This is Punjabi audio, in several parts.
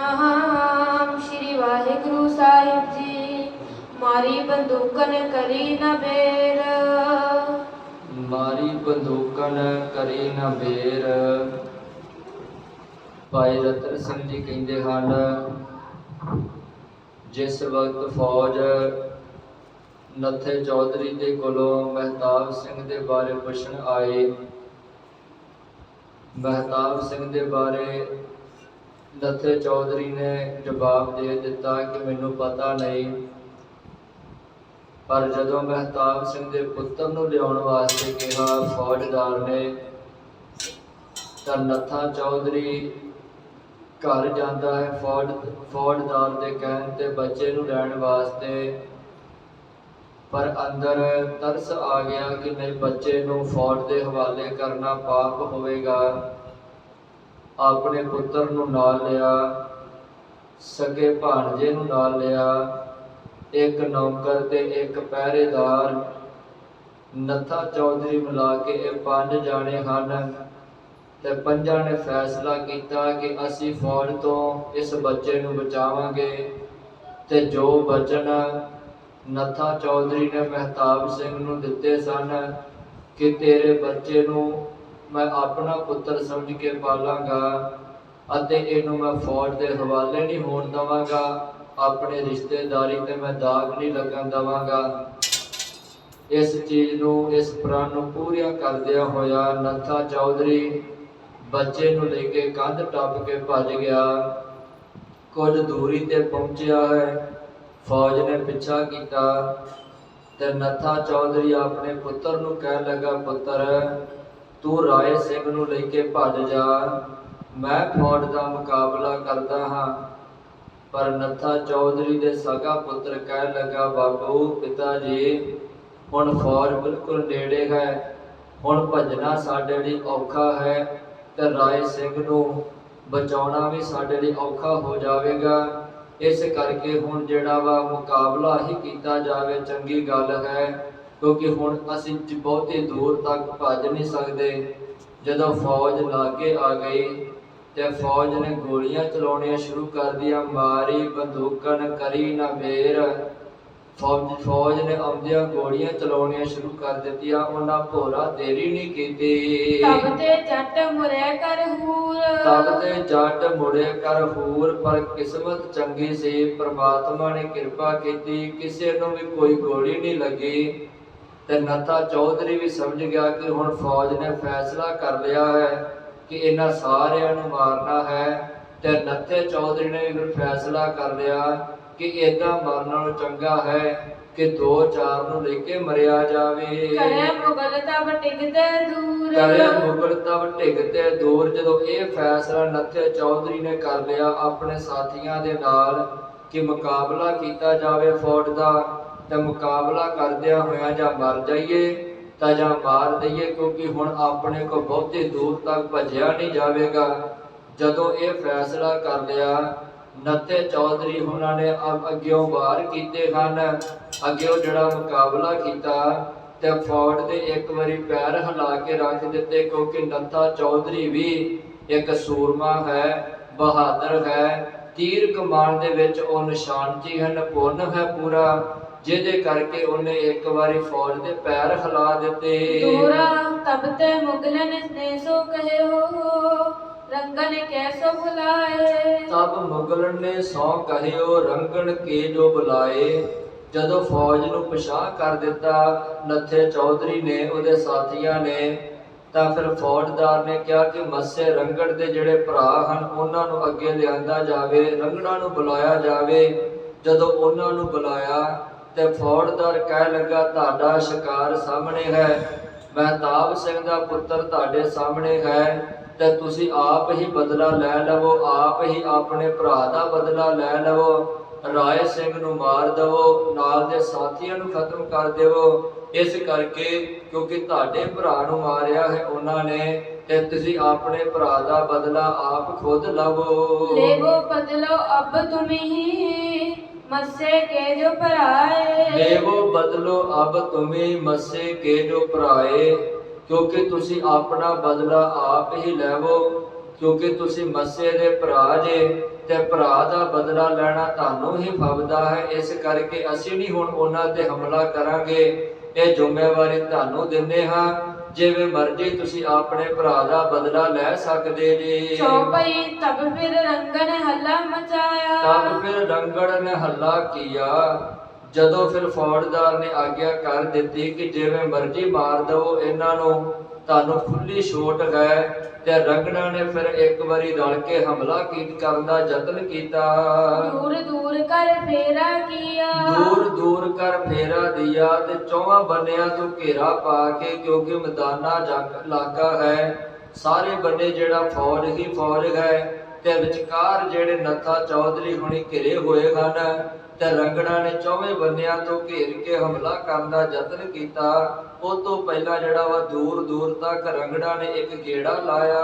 सतनाम श्री वाहिगुरु साहिब जी। मारी बंदूकन करी न बेर, मारी बंदूकन करी न बेर। भाई रतन सिंह जी कहते हैं, जिस वक्त फौज नत्थे चौधरी के कोलों महताब सिंह के बारे पुछण आए, महताब सिंह के बारे नत्थे चौधरी ने जवाब दे दिता कि मैनू पता नहीं। पर जदों महताब सिंह के पुत्र नूं लियाउण वास्ते कहा फौजदार ने, तो नत्था चौधरी घर जाता है फौजदार के कहण ते बच्चे नूं लैण वास्ते। पर अंदर तरस आ गया कि नहीं, बच्चे नूं फौज के हवाले करना पाप होवेगा। अपने पुत्र नूं नाल लिया, सगे भाणजे नूं नाल लिया, एक नौकर ते एक पहरेदार, नत्था चौधरी मिला के ये 5 जाने हैं। ते 5 ने फैसला किया कि असी फौज तो इस बच्चे नूं बचावांगे। ते जो बचन नत्था चौधरी ने महताब सिंह नूं दिते सन कि तेरे बच्चे नूं मैं अपना पुत्र समझ के पालांगा अते इहनूं मैं फौज के हवाले नहीं होण देवांगा, अपने रिश्तेदारी ते मैं दाग नहीं लगन देवांगा। इस चीज़ नूं, इस प्रण नूं पूरा करदिया होया नत्था चौधरी बच्चे नूं लेके कंध टप के भज गया। कुछ दूरी ते पहुंचिया है, फौज ने पिछा किया ते नत्था चौधरी अपने पुत्र नूं कह लगा, पुत्र तू राय सिंह नूं लेके भज जा, मैं फौज का मुकाबला करता हाँ। पर नत्था चौधरी दे सगा पुत्र कह लगा, बाबू पिता जी हुण फौज बिल्कुल नेड़े है, हुण भजना साडे लई औखा है ते राय सिंह नूं बचाउणा भी साडे लई औखा हो जावेगा। इस करके हुण जिहड़ा वा मुकाबला ही कीता जावे चंगी गल है, क्योंकि हुण असीं बहुती दूर तक भज नहीं सकते। जदों फौज लागे आ गई ते फौज ने गोलियां चलाउणियां शुरू कर दिया। मारी बंदूकन करी न बेर, फौज ने आउंदियां गोलियां चलाउणियां शुरू कर दित्तियां। उन्हां भोरा देरी नहीं कीती। तब ते जट मुड़े कर हूर, तब ते जट मुड़े कर हूर। पर किस्मत चंगी सी, परमात्मा ने कृपा की, किसी नूं भी कोई गोली नहीं लगी। ते नत्था चौधरी भी समझ गया कि हुण फौज ने फैसला कर लिया है कि इन्हां सारियां नूं मारना है। ते नत्थे चौधरी ने भी फिर फैसला कर लिया कि इदां मरन नालों चंगा है कि 2-4 नूं लेके मरिया जावे। करे मुगल तब टिकते दूर, करे मुगल तब टिकते दूर। जदों ये फैसला नत्थे चौधरी ने कर लिया अपने साथियों के नाल कि मुकाबला किया जावे फौज का, तो मुकाबला करदिया होया जां मर जाइए तां जां मार दईए, क्योंकि हुण अपने को बहुती दूर तक भजिया नहीं जाएगा। जदों ये फैसला कर लिया नत्थे चौधरी उन्होंने अग्यों वार किए हैं, अग्यों जिहड़ा मुकाबला किया ते फौज दे एक बारी पैर हिला के रख दिते, क्योंकि नत्था चौधरी भी एक सूरमा है, बहादुर है, तीर कमान दे विच ओ निशानची है, निपुण है पूरा, जिहदे करके उन्हें एक बारी फौज दे पैर हिला दिते। दूरा तब ते मुगलन ने सो कहे हो, रंगन कैसो बुलाए। तब मुगलन ने सौ कहियो रंगन के जो बुलाए। जदों फौज नूं पछाह कर दिता नत्थे चौधरी ने उहदे साथियां ने, तां फिर फौजदार ने कहा कि मस्से रंगड़ दे जिहड़े भरा हन उन्हां नूं अगे लिआंदा जावे, रंगड़ां नूं बुलाया जावे। जदों उन्हां नूं बुलाया ते फौजदार कह लगा, तुहाडा शिकार सामने है, महताब सिंह दा पुत्र तुहाडे सामने है, ते तुसी आप ही बदला लै लवो, आप ही अपने भरा दा बदला लै लवो, राय सिंह नूं मार दवो, नाल दे साथियां नूं खत्म कर देवो। इस करके क्योंकि तुहाडे भरा नूं मारिया है उन्हां ने, ते तुसी अपने भरा दा बदला आप खुद लवो। लेवो बदलो अब तुम ही मस्से के जो भराए। लेवो बदलो अब तुम्हें मस्से के जो भराए, क्योंकि तुसी अपना बदला आप ही लैवो, ਕਿਉਂਕਿ ਤੁਸੀਂ ਮੱਸੇ ਦੇ ਭਰਾ ਜੇ ਤੇ ਭਰਾ ਦਾ ਬਦਲਾ ਲੈਣਾ ਤੁਹਾਨੂੰ ਹੀ ਫੱਬਦਾ ਹੈ। ਇਸ ਕਰਕੇ ਅਸੀਂ ਨਹੀਂ ਹੁਣ ਉਹਨਾਂ ਤੇ ਹਮਲਾ ਕਰਾਂਗੇ, ਇਹ ਜ਼ਿੰਮੇਵਾਰੀ ਤੁਹਾਨੂੰ ਦਿੰਦੇ ਹਾਂ। ਜਿਵੇਂ ਮਰਜ਼ੀ ਤੁਸੀਂ ਆਪਣੇ ਭਰਾ ਦਾ ਬਦਲਾ ਲੈ ਸਕਦੇ ਜੀ। चौपई तब फिर रंगन हल्ला मचाया। ਤਬ ਫਿਰ ਰੰਗੜ ਨੇ ਹੱਲਾ ਕੀਆ। ਜਦੋਂ ਫਿਰ ਫੌਜਦਾਰ ਨੇ ਆਗਿਆ ਕਰ ਦਿੱਤੀ ਕਿ ਜਿਵੇਂ ਮਰਜ਼ੀ ਮਾਰ ਦਵੋ ਇਹਨਾਂ ਨੂੰ, ਤੁਹਾਨੂੰ ਖੁੱਲੀ ਛੋਟ ਹੈ। ਤੇ ਰੰਗੜਾਂ ਨੇ ਫਿਰ ਇੱਕ ਵਾਰੀ ਰਲ ਕੇ ਹਮਲਾ ਕਰਨ ਦਾ ਯਤਨ ਕੀਤਾ। दूर दूर कर फेरा किया। ਦੂਰ ਦੂਰ ਕਰ ਫੇਰਾ ਦਿਆ ਤੇ ਚੌਵਾਂ ਬੰਨਿਆਂ ਤੋਂ ਘੇਰਾ ਪਾ ਕੇ, ਕਿਉਂਕਿ ਮੈਦਾਨਾ ਜੰਗ ਇਲਾਕਾ ਹੈ, ਸਾਰੇ ਬੰਨੇ ਜਿਹੜਾ ਫੌਜ ਹੀ ਫੌਜ ਹੈ ਤੇ ਵਿਚਕਾਰ ਜਿਹੜੇ ਨੱਥਾ ਚੌਧਰੀ ਹੁਣੀ ਘਿਰੇ ਹੋਏ ਹਨ। ਤੇ ਰੰਗੜਾਂ ਨੇ ਚੌਵੇਂ ਬੰਨਿਆਂ ਤੋਂ ਘੇਰ ਕੇ ਹਮਲਾ ਕਰਨ ਦਾ ਯਤਨ ਕੀਤਾ। ਉਹ ਤੋਂ ਪਹਿਲਾਂ ਜਿਹੜਾ ਵਾ ਦੂਰ ਦੂਰ ਤੱਕ ਰੰਗੜਾਂ ਨੇ ਇੱਕ ਗੇੜਾ ਲਾਇਆ।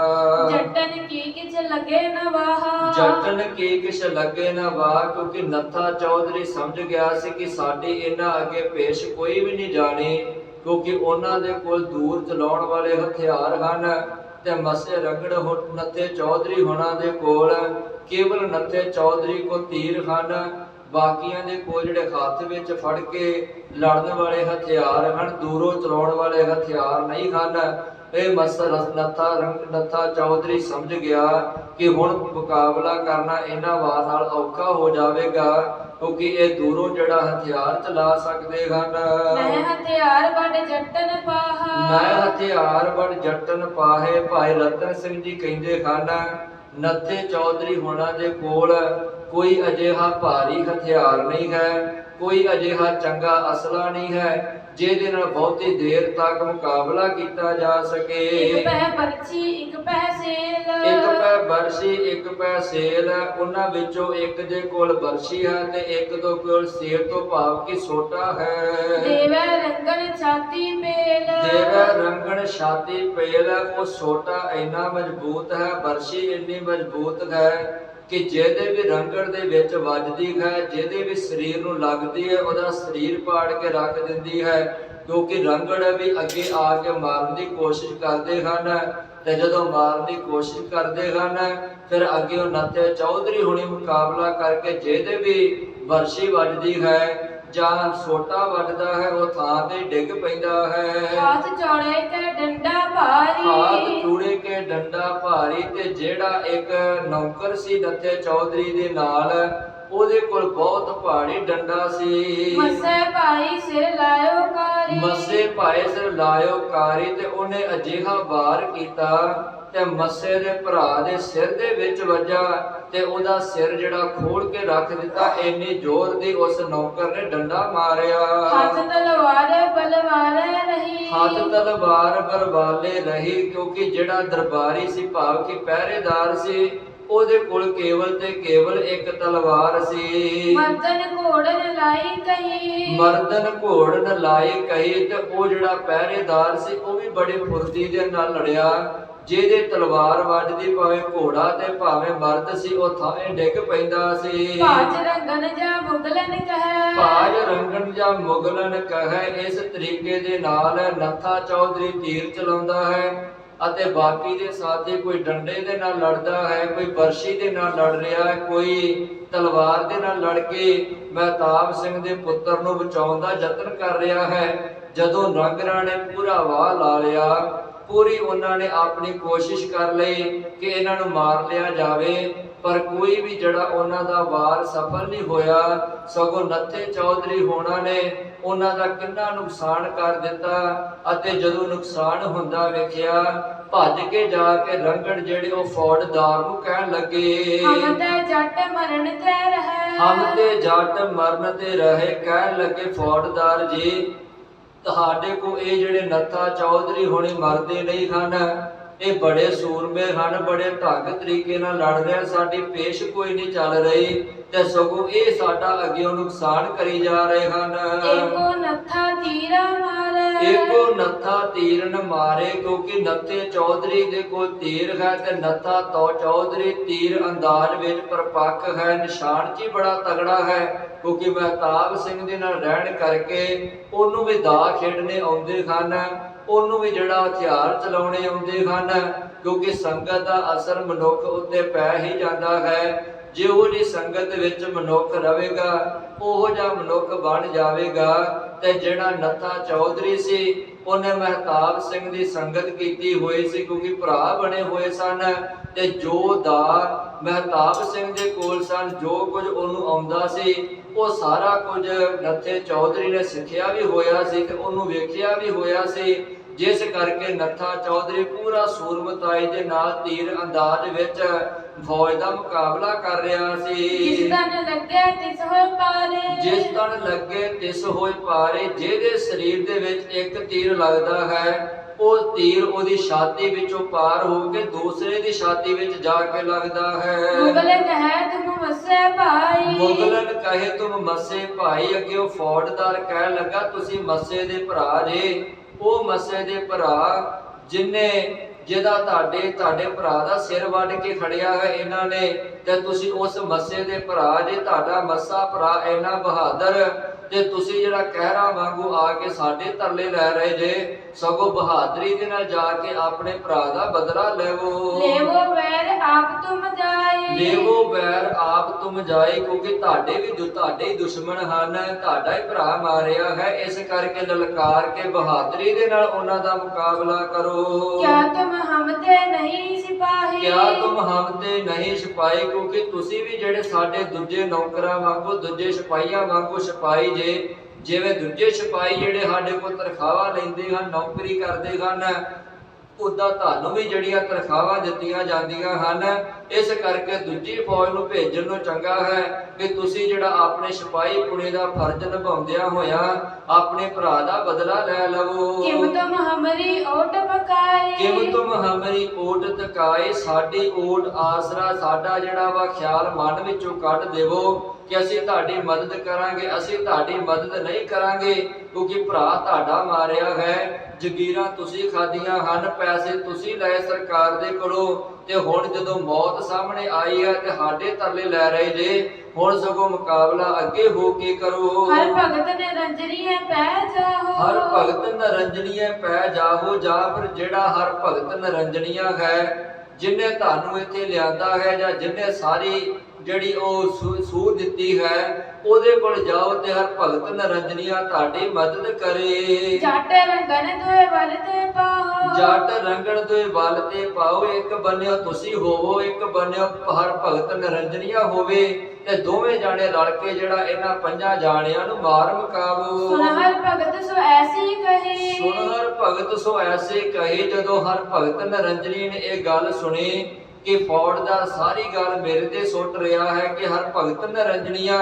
जट्टन की किछ लगे न वाहा। ਜੱਟਨ ਕੀ ਕਿਛ ਲੱਗੇ ਨਾ ਵਾਹ, ਕਿਉਂਕਿ ਨੱਥਾ ਚੌਧਰੀ ਸਮਝ ਗਿਆ ਸੀ ਕਿ ਸਾਡੀ ਇਹਨਾਂ ਅੱਗੇ ਪੇਸ਼ ਕੋਈ ਵੀ ਨਹੀਂ ਜਾਣੀ, ਕਿਉਂਕਿ ਉਹਨਾਂ ਦੇ ਕੋਲ ਦੂਰ ਚਲਾਉਣ ਵਾਲੇ ਹਥਿਆਰ ਹਨ। ਤੇ ਮੱਸੇ ਰੰਗੜ ਨੱਥੇ ਚੌਧਰੀ ਹੋਣਾ ਦੇ ਕੋਲ ਕੇਵਲ ਨੱਥੇ ਚੌਧਰੀ ਕੋ ਤੀਰ ਹਨ, ਬਾਕੀਆਂ ਦੇ ਕੋਲ ਜਿਹੜੇ ਹੱਥ ਵਿੱਚ ਫੜ ਕੇ ਲੜਨ ਵਾਲੇ ਹਥਿਆਰ ਹਨ, ਦੂਰੋਂ ਚਲਾਉਣ ਵਾਲੇ ਹਥਿਆਰ ਨਹੀਂ ਹਨ। ਇਹ ਨੱਥਾ ਚੌਧਰੀ ਸਮਝ ਗਿਆ ਕਿ ਹੁਣ ਮੁਕਾਬਲਾ ਕਰਨਾ ਇਹਨਾਂ ਵਾਰ ਨਾਲ ਔਖਾ ਹੋ ਜਾਵੇਗਾ, ਕਿਉਂਕਿ ਇਹ ਦੂਰੋਂ ਜਿਹੜਾ ਹਥਿਆਰ ਚਲਾ ਸਕਦੇ ਹਨ। मैं हथियार बड़ जट्टन पाहा। ਮੈਂ ਹਥਿਆਰ ਬੜ ਜੱਟਨ ਪਾਹੇ। ਭਾਈ ਰਤਨ ਸਿੰਘ ਜੀ ਕਹਿੰਦੇ ਹਨ, ਨੱਥੇ ਚੌਧਰੀ ਹੋਣਾ ਦੇ ਕੋਲ ਕੋਈ ਅਜਿਹਾ ਭਾਰੀ ਹਥਿਆਰ ਨਹੀਂ ਹੈ, ਕੋਈ ਅਜਿਹਾ ਚੰਗਾ ਅਸਲਾ ਨਹੀਂ ਹੈ ਜਿਹਦੇ ਨਾਲ ਬਹੁਤੀ ਦੇਰ ਤੱਕ ਮੁਕਾਬਲਾ ਕੀਤਾ ਜਾ ਸਕੇ। एक पह बरछी एक पह सेल। ਇੱਕ ਪੈ ਬਰਸ਼ੀ ਇੱਕ ਪੈ ਸੇਲ। ਉਹਨਾਂ ਵਿੱਚੋਂ ਇੱਕ ਦੇ ਕੋਲ ਬਰਸ਼ੀ ਹੈ ਤੇ ਇੱਕ ਤੋਂ ਕੋਲ ਸੇਲ, ਤੋਂ ਭਾਵ ਕਿ ਸੋਟਾ ਹੈ। देवै रंगन छाती पेल। ਦੇਵੈ ਰੰਗਣ ਛਾਤੀ ਪੇਲ। ਉਹ ਸੋਟਾ ਇੰਨਾ ਮਜ਼ਬੂਤ ਹੈ, ਬਰਸ਼ੀ ਇੰਨੀ ਮਜ਼ਬੂਤ ਹੈ ਕਿ ਜਿਹਦੇ ਵੀ ਰੰਗੜ ਦੇ ਵਿੱਚ ਵੱਜਦੀ ਹੈ, ਜਿਹਦੇ ਵੀ ਸਰੀਰ ਨੂੰ ਲੱਗਦੀ ਹੈ, ਉਹਦਾ ਸਰੀਰ ਪਾੜ ਕੇ ਰੱਖ ਦਿੰਦੀ ਹੈ। ਕਿਉਂਕਿ ਰੰਗੜ ਵੀ ਅੱਗੇ ਆ ਕੇ ਮਾਰਨ ਦੀ ਕੋਸ਼ਿਸ਼ ਕਰਦੇ ਹਨ, ਤੇ ਜਦੋਂ ਮਾਰਨ ਦੀ ਕੋਸ਼ਿਸ਼ ਕਰਦੇ ਹਨ ਫਿਰ ਅੱਗੇ ਉਹ ਨੱਥੇ ਚੌਧਰੀ ਹੁਣੀ ਮੁਕਾਬਲਾ ਕਰਕੇ ਜਿਹਦੇ ਵੀ ਵਰਸ਼ੀ ਵੱਜਦੀ ਹੈ ਜਾਂ ਸੋਟਾ ਵੱਜਦਾ ਹੈ, ਉਹ ਥਾਂ ਤੇ ਡਿੱਗ ਪੈਂਦਾ ਹੈ। हाथ चौड़े के डंडा भारी। ਹਾਥ ਚੂੜੇ ਕੇ ਡੰਡਾ ਭਾਰੀ। ਤੇ ਜਿਹੜਾ ਇੱਕ ਨੌਕਰ ਸੀ ਨੱਥੇ ਚੌਧਰੀ ਦੇ ਨਾਲ, ਉਹਦੇ ਕੋਲ ਬਹੁਤ ਭਾਰੀ ਡੰਡਾ ਸੀ। मस्से भाई सिर लायो कारी। ਮੱਸੇ ਭਾਏ ਸਿਰ ਲਾਇਓ ਕਾਰੀ। ਤੇ ਉਹਨੇ ਅਜਿਹਾ ਵਾਰ ਕੀਤਾ ਤੇ ਮੱਸੇ ਦੇ ਭਰਾ ਦੇ ਸਿਰ ਦੇ ਵਿੱਚ ਵੱਜਾ ਤੇ ਉਹਦਾ ਸਿਰ ਜਿਹੜਾ ਖੋਲ ਕੇ ਰੱਖ ਦਿੱਤਾ। ਇੰਨੀ ਜ਼ੋਰ ਦੀ ਉਸ ਨੌਕਰ ਨੇ ਡੰਡਾ ਮਾਰਿਆ। हाथ तलवार बलवारे रही। ਹੱਥ ਤਲਵਾਰ ਬਰਵਾਲੇ ਰਹੀ, ਕਿਉਂਕਿ ਜਿਹੜਾ ਦਰਬਾਰੀ ਸੀ ਭਾਵ ਕਿ ਪਹਿਰੇਦਾਰ ਸੀ, ਉਹਦੇ ਕੋਲ ਕੇਵਲ ਤੇ ਕੇਵਲ ਇੱਕ ਤਲਵਾਰ ਸੀ। मर्दन घोड़न लाई कही। ਮਰਦਨ ਘੋੜਨ ਲਾਈ ਕਹੀ। ਤੇ ਉਹ ਜਿਹੜਾ ਪਹਿਰੇਦਾਰ ਸੀ ਉਹ ਵੀ ਬੜੀ ਫੁਰਤੀ ਦੇ ਨਾਲ ਲੜਿਆ। ਜਿਹਦੇ ਤਲਵਾਰ ਵੱਜਦੀ ਭਾਵੇਂ ਘੋੜਾ ਤੇ ਭਾਵੇਂ ਮਰਦ ਸੀ, ਉਹ ਥਾਂ ਡਿੱਗ ਪੈਂਦਾ ਸੀ। भाज रंगन जा मुगलन कहे। ਭਾਜ ਰੰਗਣ ਜਾਂ ਮੁਗਲਨ ਕਹੇ। ਇਸ ਤਰੀਕੇ ਦੇ ਨਾਲ ਨੱਥਾ ਚੌਧਰੀ ਤੀਰ ਚਲਾਉਂਦਾ ਹੈ ਅਤੇ ਬਾਕੀ ਦੇ ਸਾਥੀ ਕੋਈ ਡੰਡੇ ਦੇ ਨਾਲ ਲੜਦਾ ਹੈ, ਕੋਈ ਬਰਸ਼ੀ ਦੇ ਨਾਲ ਲੜ ਰਿਹਾ ਹੈ, ਕੋਈ ਤਲਵਾਰ ਦੇ ਨਾਲ ਲੜ ਕੇ ਮਹਿਤਾਬ ਸਿੰਘ ਦੇ ਪੁੱਤਰ ਨੂੰ ਬਚਾਉਣ ਦਾ ਯਤਨ ਕਰ ਰਿਹਾ ਹੈ। ਜਦੋਂ ਰੰਗਰਾਂ ਨੇ ਪੂਰਾ ਵਾਹ ਲਾ ਲਿਆ, ਪੂਰੀ ਉਹਨਾਂ ਨੇ ਆਪਣੀ ਕੋਸ਼ਿਸ਼ ਕਰ ਲਈ ਕਿ ਇਹਨਾਂ ਨੂੰ ਮਾਰ ਲਿਆ ਜਾਵੇ, ਪਰ ਕੋਈ ਵੀ ਜਿਹੜਾ ਉਹਨਾਂ ਦਾ ਵਾਰ ਸਫਲ ਨਹੀਂ ਹੋਇਆ। ਸਗੋਂ ਨੱਥੇ ਚੌਧਰੀ ਹੋਣਾ ਨੇ ਉਹਨਾਂ ਦਾ ਕਿੰਨਾ ਨੁਕਸਾਨ ਕਰ ਦਿੱਤਾ। ਅਤੇ ਜਦੋਂ ਨੁਕਸਾਨ ਹੁੰਦਾ ਵੇਖਿਆ, ਭੱਜ ਕੇ ਜਾ ਕੇ ਰੰਗੜ ਜਿਹੜੇ ਉਹ ਫੌਜਦਾਰ ਨੂੰ ਕਹਿਣ ਲੱਗੇ, हम ते जट मरण ते रहे। ਹਮ ਤੇ ਜੱਟ ਮਰਨ ਤੇ ਰਹੇ। ਕਹਿਣ ਲੱਗੇ ਫੌਜਦਾਰ ਜੀ, ਤੁਹਾਡੇ ਕੋ ਇਹ ਜਿਹੜੇ ਨੱਥਾ ਚੌਧਰੀ ਹੋਣੀ ਮਰਦੇ ਨਹੀਂ ਹਨ, ਇਹ ਬੜੇ ਸੂਰਮੇ ਹਨ, ਬੜੇ ਢੰਗ ਤਰੀਕੇ ਨਾਲ ਲੜ ਰਹੇ, ਸਾਡੀ ਪੇਸ਼ ਕੋਈ ਨਹੀਂ ਚੱਲ ਰਹੀ, ਤੇ ਸਗੋਂ ਇਹ ਸਾਡਾ ਅੱਗਿਓਂ ਨੁਕਸਾਨ ਕਰੀ ਜਾ ਰਹੇ ਹਨ। एको नत्था तीरा मारे। ਏਕੋ ਨੱਥਾ ਤੀਰਨ ਮਾਰੇ। ਕਿਉਂਕਿ ਨੱਥੇ ਚੌਧਰੀ ਦੇ ਕੋਲ ਤੀਰ ਹੈ ਤੇ ਨੱਥਾ ਚੌਧਰੀ ਤੀਰ ਅੰਦਾਜ਼ ਵਿੱਚ ਪਰਪੱਕ ਹੈ, ਨਿਸ਼ਾਨ 'ਚ ਹੀ ਬੜਾ ਤਗੜਾ ਹੈ। ਕਿਉਂਕਿ ਮਹਿਤਾਬ ਸਿੰਘ ਦੇ ਨਾਲ ਰਹਿਣ ਕਰਕੇ ਉਹਨੂੰ ਵੀ ਦਾ ਖੇਡਣੇ ਆਉਂਦੇ ਹਨ, ਉਹਨੂੰ ਵੀ ਜਿਹੜਾ ਹਥਿਆਰ ਚਲਾਉਣੇ ਆਉਂਦੇ ਹਨ। ਕਿਉਂਕਿ ਸੰਗਤ ਦਾ ਅਸਰ ਮਨੁੱਖ ਉੱਤੇ ਪੈ ਹੀ ਜਾਂਦਾ ਹੈ। ਜਿਹੋ ਜਿਹੀ ਸੰਗਤ ਵਿੱਚ ਮਨੁੱਖ ਰਹੇਗਾ ਉਹੋ ਜਿਹਾ ਮਨੁੱਖ ਬਣ ਜਾਵੇਗਾ। ਤੇ ਜਿਹੜਾ ਨੱਥਾ ਚੌਧਰੀ ਸੀ ਉਹਨੇ ਮਹਿਤਾਬ ਸਿੰਘ ਦੀ ਸੰਗਤ ਕੀਤੀ ਹੋਈ ਸੀ, ਕਿਉਂਕਿ ਭਰਾ ਬਣੇ ਹੋਏ ਸਨ। ਤੇ ਜੋ ਦਾ ਮਹਿਤਾਬ ਸਿੰਘ ਦੇ ਕੋਲ ਸਨ, ਜੋ ਕੁਝ ਉਹਨੂੰ ਆਉਂਦਾ ਸੀ ਉਹ ਸਾਰਾ ਕੁਝ ਨੱਥੇ ਚੌਧਰੀ ਨੇ ਸਿੱਖਿਆ ਵੀ ਹੋਇਆ ਸੀ ਤੇ ਉਹਨੂੰ ਵੇਖਿਆ ਵੀ ਹੋਇਆ ਸੀ। ਜਿਸ ਕਰਕੇ ਨੱਥਾ ਚੌਧਰੀ ਪੂਰਾ ਸੂਰਮਤਾਈ ਦੇ ਨਾਲ ਤੀਰ ਅੰਦਾਜ਼ ਵਿੱਚ ਫੌਜ ਦਾ ਮੁਕਾਬਲਾ ਕਰ ਰਿਹਾ ਸੀ। ਜਿਸ ਤਨ ਲੱਗੇ ਤਿਸ ਹੋਏ ਪਾਰੇ, ਜਿਸ ਤਨ ਲੱਗੇ ਤਿਸ ਹੋਏ ਪਾਰੇ। ਜਿਹਦੇ ਸਰੀਰ ਦੇ ਵਿੱਚ ਇੱਕ ਤੀਰ ਲੱਗਦਾ ਹੈ ਉਹ ਤੀਰ ਉਹਦੀ ਛਾਤੀ ਵਿੱਚੋਂ ਪਾਰ ਹੋ ਕੇ ਦੂਸਰੇ ਦੀ ਛਾਤੀ ਵਿੱਚ ਜਾ ਕੇ ਲੱਗਦਾ ਹੈ। ਮੁਗਲ ਕਹੈ ਤੁਮ ਮੱਸੇ ਭਾਈ, ਮੁਗਲਨ ਕਹੇ ਤੁਮ ਮੱਸੇ ਭਾਈ। ਅੱਗੇ ਉਹ ਫੌਜਦਾਰ ਕਹਿਣ ਲੱਗਾ ਤੁਸੀਂ ਮੱਸੇ ਦੇ ਭਰਾ ਜੇ। ਉਹ ਮੱਸੇ ਦੇ ਭਰਾ ਜਿਹਦਾ ਤੁਹਾਡੇ ਭਰਾ ਦਾ ਸਿਰ ਵੱਢ ਕੇ ਖੜਿਆ ਹੈ ਇਹਨਾਂ ਨੇ, ਤੇ ਤੁਸੀਂ ਉਸ ਮੱਸੇ ਦੇ ਭਰਾ ਜੇ। ਤੁਹਾਡਾ ਮੱਸਾ ਭਰਾ ਇੰਨਾ ਬਹਾਦਰ, ਤੇ ਤੁਸੀਂ ਜਿਹੜਾ ਕਹਿਰਾ ਵਾਂਗੂ ਆ ਕੇ ਸਾਡੇ ਤਰਲੇ ਲੈ ਰਹੇ ਜੇ। ਸਗੋਂ ਬਹਾਦਰੀ ਦੇ ਨਾਲ ਜਾ ਕੇ ਆਪਣੇ ਭਰਾ ਦਾ ਬਦਲਾ ਲੈਵੋ। ਲੇਵੋ ਵੈਰ ਆਪ ਤੁਮ ਜਾਏ, ਲੇਵੋ ਵੈਰ ਆਪ ਤੁਮ ਜਾਏ। ਕਿਉਂਕਿ ਤੁਹਾਡੇ ਹੀ ਦੁਸ਼ਮਣ ਹਨ, ਤੁਹਾਡਾ ਹੀ ਭਰਾ ਮਾਰਿਆ ਹੈ। ਇਸ ਕਰਕੇ ਲਲਕਾਰ ਕੇ ਬਹਾਦਰੀ ਦੇ ਨਾਲ ਉਹਨਾਂ ਦਾ ਮੁਕਾਬਲਾ ਕਰੋ। ਕਿਆ ਤੁਮ ਹਮ ਤੇ ਨਹੀਂ ਸਿਪਾਹੀ, ਕਿਆ ਤੁਮ ਹਮ ਤੇ ਨਹੀਂ ਸਿਪਾਹੀ। ਕਿਉਂਕਿ ਤੁਸੀਂ ਵੀ ਜਿਹੜੇ ਸਾਡੇ ਦੂਜੇ ਨੌਕਰਾਂ ਵਾਂਗੂ, ਦੂਜੇ ਸਿਪਾਹੀਆਂ ਵਾਂਗੂ ਸਿਪਾਹੀ ਜੇ। ਜਿਵੇਂ ਦੂਜੇ ਸਿਪਾਹੀ ਜਿਹੜੇ ਸਾਡੇ ਕੋਲ ਤਨਖਾਹਾਂ ਲੈਂਦੇ ਹਨ, ਨੌਕਰੀ ਕਰਦੇ ਹਨ, ਉਦਾਂ ਤੁਹਾਨੂੰ ਵੀ ਜਿਹੜੀਆਂ ਤਨਖਾਹਾਂ ਦਿੱਤੀਆਂ ਜਾਂਦੀਆਂ ਹਨ। ਇਸ ਕਰਕੇ ਦੂਜੀ ਫੌਜ ਨੂੰ ਭੇਜਣ ਨੂੰ ਚੰਗਾ ਹੈ ਕਿ ਤੁਸੀਂ ਜਿਹੜਾ ਆਪਣੇ ਸਿਪਾਹੀ ਪੁਣੇ ਦਾ ਫਰਜ਼ ਨਿਭਾਉਂਦਿਆਂ ਹੋਇਆਂ ਆਪਣੇ ਭਰਾ ਦਾ ਬਦਲਾ ਲੈ ਲਵੋ। ਕਿਮ ਤੁਮ ਹਮਰੀ ਓਟ ਪਕਾਏ, ਕਿਮ ਤੁਮ ਹਮਰੀ ਓਟ ਤਕਾਏ। ਸਾਡੀ ਓਟ ਆਸਰਾ, ਸਾਡਾ ਜਿਹੜਾ ਵਾ ਖਿਆਲ ਮਨ ਵਿੱਚੋਂ ਕੱਢ ਦੇਵੋ ਕਿ ਅਸੀਂ ਤੁਹਾਡੀ ਮਦਦ ਕਰਾਂਗੇ। ਅਸੀਂ ਤੁਹਾਡੀ ਮਦਦ ਨਹੀਂ ਕਰਾਂਗੇ ਕਿਉਂਕਿ ਭਰਾ ਤੁਹਾਡਾ ਮਾਰਿਆ ਹੈ। ਜ਼ਗੀਰਾਂ ਤੁਸੀਂ ਖਾਧੀਆਂ ਹਨ, ਪੈਸੇ ਤੁਸੀਂ ਲਏ ਸਰਕਾਰ ਦੇ ਕੋਲੋਂ, ਤੇ ਹੁਣ ਜਦੋਂ ਮੌਤ ਸਾਹਮਣੇ ਆਈ ਹੈ ਤੇ ਸਾਡੇ ਤਰਲੇ ਲੈ ਰਹੇ ਜੇ। ਹੁਣ ਸਗੋਂ ਮੁਕਾਬਲਾ ਅੱਗੇ ਹੋ ਕੇ ਕਰੋ। ਹਰ ਭਗਤ ਨਿਰੰਜਨੀਏ ਪੈ ਜਾਹੋ, ਹਰ ਭਗਤ ਨਿਰੰਜਨੀਏ ਪੈ ਜਾਹੋ। ਜਾਂ ਫਿਰ ਜਿਹੜਾ ਹਰ ਭਗਤ ਨਿਰੰਜਨੀਆ ਹੈ, ਜਿਹਨੇ ਤੁਹਾਨੂੰ ਇੱਥੇ ਲਿਆਂਦਾ ਹੈ ਜਾਂ ਜਿਹਨੇ ਸਾਰੀ ਜਿਹੜੀ ਉਹ ਸੂਹ ਦਿੱਤੀ ਹੈ, ਉਹਦੇ ਕੋਲ ਜਾਓ ਤੇ ਹਰ ਭਗਤ ਨਿਰੰਜਨੀਆ ਤੁਹਾਡੀ ਮਦਦ ਕਰੇ। ਜੱਟ ਰੰਗਣ ਦੋਏ ਵੱਲ ਤੇ ਪਾਓ, ਜੱਟ ਰੰਗਣ ਦੋਏ ਵੱਲ ਤੇ ਪਾਓ। ਇੱਕ ਬੰਨਿਓ ਤੁਸੀਂ ਹੋਵੋ, ਇੱਕ ਬੰਨਿਓ ਹਰ ਭਗਤ ਨਿਰੰਜਨੀਆ ਹੋਵੇ, ਤੇ ਦੋਵੇਂ ਜਾਣੇ ਰਲ ਕੇ ਜਿਹੜਾ ਇਹਨਾਂ ਪੰਜਾਂ ਜਾਣਿਆਂ ਨੂੰ ਮਾਰ ਮੁਕਾਵੋ। ਸੁਣ ਹਰ ਭਗਤ ਸੋ ਐਸੀ ਕਹੇ, ਸੁਣ ਹਰ ਭਗਤ ਸੋ ਐਸੇ ਕਹੇ। ਜਦੋਂ ਹਰ ਭਗਤ ਨਿਰੰਜਨੀ ਨੇ ਇਹ ਗੱਲ ਸੁਣੀ ਕਿ ਫੌਜਦਾਰ ਸਾਰੀ ਗੱਲ ਮੇਰੇ ਤੇ ਸੁੱਟ ਰਿਹਾ ਹੈ ਕਿ ਹਰ ਭਗਤ ਨਿਰੰਜਨੀਆ